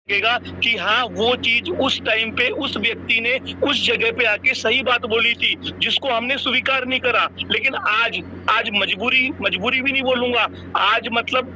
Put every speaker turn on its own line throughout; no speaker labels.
लगेगा कि हाँ वो चीज उस टाइम पे उस व्यक्ति ने उस जगह पे आके सही बात बोली थी, जिसको हमने स्वीकार नहीं करा। लेकिन आज मजबूरी भी नहीं बोलूंगा, आज मतलब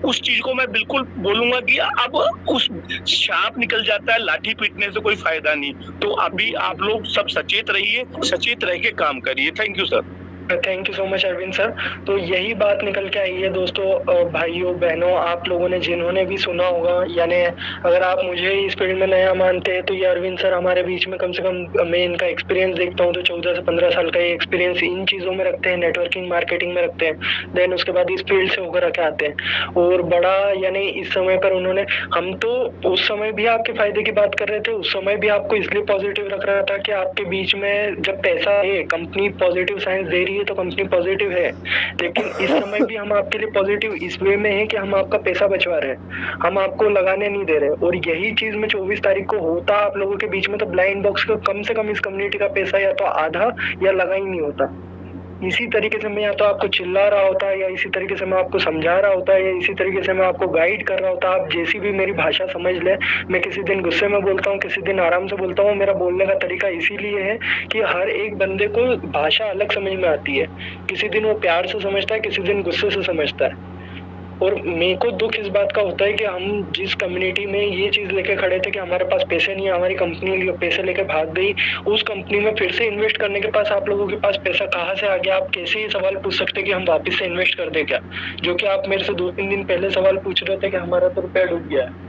उस चीज को मैं बिल्कुल बोलूंगा कि अब उस सांप निकल जाता है, लाठी पीटने से कोई फायदा नहीं। तो अभी आप लोग सब सचेत रहिए, सचेत रह के काम करिए। Thank you sir.
Thank you so much Arvind sir. तो यही बात निकल के आई है दोस्तों, भाइयों बहनों, आप लोगों ने जिन्होंने भी सुना होगा, यानी अगर आप मुझे इस फील्ड में नया मानते हैं तो ये अरविंद सर हमारे बीच में कम से कम मैं इनका एक्सपीरियंस देखता हूँ तो 14 से 15 साल का ये एक्सपीरियंस इन चीज़ों में रखते हैं, नेटवर्किंग मार्केटिंग में रखते हैं। देन उसके बाद इस फील्ड से होकर के आते हैं और बड़ा यानी इस समय पर उन्होंने, हम तो उस समय भी आपके फायदे की बात कर रहे थे, उस समय भी आपको इसलिए पॉजिटिव रख रहा था कि आपके बीच में जब पैसा है, कंपनी पॉजिटिव साइंस दे रही है तो कंपनी पॉजिटिव है। लेकिन इस समय भी हम आपके लिए पॉजिटिव इस वे में है कि हम आपका पैसा बचवा रहे हैं, हम आपको लगाने नहीं दे रहे। और यही चीज में 24 तारीख को होता आप लोगों के बीच में तो ब्लाइंड बॉक्स का कम से कम इस कम्युनिटी का पैसा या तो आधा या लगा ही नहीं होता। इसी तरीके से मैं या तो आपको चिल्ला रहा होता है, या इसी तरीके से मैं आपको समझा रहा होता है, या इसी तरीके से मैं आपको गाइड कर रहा होता। आप जैसी भी मेरी भाषा समझ ले, मैं किसी दिन गुस्से में बोलता हूँ, किसी दिन आराम से बोलता हूँ। मेरा बोलने का तरीका इसीलिए है कि हर एक बंदे को भाषा अलग समझ में आती है। किसी दिन वो प्यार से समझता है, किसी दिन गुस्से से समझता है। और मेरे को दुख इस बात का होता है कि हम जिस कम्युनिटी में ये चीज लेके खड़े थे कि हमारे पास पैसे नहीं है, हमारी कंपनी पैसे लेके भाग गई, उस कंपनी में फिर से इन्वेस्ट करने के पास आप लोगों के पास पैसा कहाँ से आ गया। आप कैसे ये सवाल पूछ सकते कि हम वापस से इन्वेस्ट कर दें क्या, जो कि आप मेरे से 2-3 दिन पहले सवाल पूछ रहे थे कि हमारा तो रुपया डूब गया है।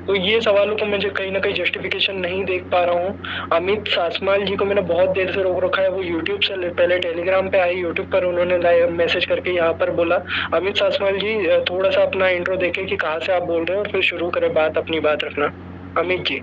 तो ये सवालों को मुझे कहीं ना कहीं जस्टिफिकेशन नहीं देख पा रहा हूँ। अमित सासमाल जी को मैंने बहुत देर से रोक रखा है, वो यूट्यूब से पहले टेलीग्राम पे आए, यूट्यूब पर उन्होंने लाइव मैसेज करके यहाँ पर बोला। अमित सासमाल जी थोड़ा सा अपना इंट्रो देके कि कहाँ से आप बोल रहे हैं और फिर शुरू करें बात, अपनी बात रखना। अमित जी।